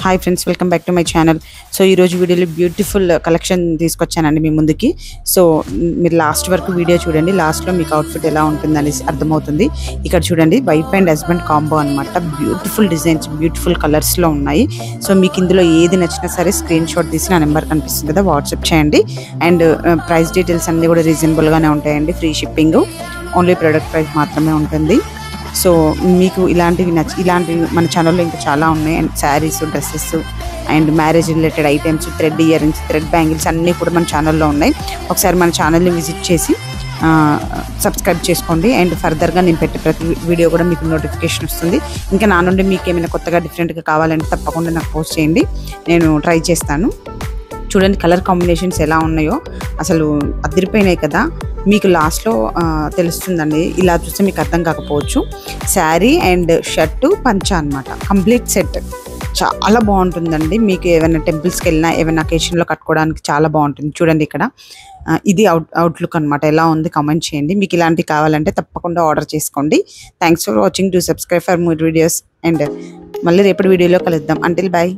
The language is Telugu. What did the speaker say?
Hi friends, welcome back to my channel. So ఈరోజు వీడియోలో బ్యూటిఫుల్ కలెక్షన్ తీసుకొచ్చానండి మీ ముందుకి. సో మీరు లాస్ట్ వరకు వీడియో చూడండి, లాస్ట్లో మీకు అవుట్ఫిట్ ఎలా ఉంటుందని అర్థమవుతుంది. ఇక్కడ చూడండి, వైఫ్ అండ్ హస్బెండ్ కాంబో అనమాట. బ్యూటిఫుల్ డిజైన్స్, బ్యూటిఫుల్ కలర్స్లో ఉన్నాయి. సో మీకు ఇందులో ఏది నచ్చినా సరే స్క్రీన్ షాట్ తీసి నా నెంబర్ కనిపిస్తుంది కదా, వాట్సాప్ చేయండి. అండ్ ప్రైస్ డీటెయిల్స్ అన్నీ కూడా రీజనబుల్గానే ఉంటాయండి. Free shipping, only product price మాత్రమే ఉంటుంది. సో మీకు ఇలాంటివి మన ఛానల్లో ఇంకా చాలా ఉన్నాయి. And saris, dresses and marriage related items, thread ear rings, thread bangles అన్నీ కూడా మన ఛానల్లో ఉన్నాయి. ఒకసారి మన ఛానల్ని విజిట్ చేసి సబ్స్క్రైబ్ చేసుకోండి. అండ్ ఫర్దర్గా నేను పెట్టే ప్రతి వీడియో కూడా మీకు నోటిఫికేషన్ వస్తుంది. ఇంకా నా నుండి మీకు ఏమైనా కొత్తగా డిఫరెంట్గా కావాలంటే తప్పకుండా నాకు పోస్ట్ చేయండి, నేను ట్రై చేస్తాను. చూడండి కలర్ కాంబినేషన్స్ ఎలా ఉన్నాయో, అసలు అదిరిపోయినాయి కదా. మీకు లాస్ట్లో తెలుస్తుందండి, ఇలా చూస్తే మీకు అర్థం కాకపోవచ్చు. శారీ అండ్ షర్టు, పంచ అనమాట, కంప్లీట్ సెట్. చాలా బాగుంటుందండి. మీకు ఏమైనా టెంపుల్స్కి వెళ్ళినా, ఏమైనా అకేషన్లో కట్టుకోవడానికి చాలా బాగుంటుంది. చూడండి ఇక్కడ ఇది అవుట్లుక్ అనమాట. ఎలా ఉంది కామెంట్ చేయండి. మీకు ఇలాంటివి కావాలంటే తప్పకుండా ఆర్డర్ చేసుకోండి. Thanks for watching. Do subscribe for more videos. And మళ్ళీ రేపటి వీడియోలో కలుద్దాం. Until bye.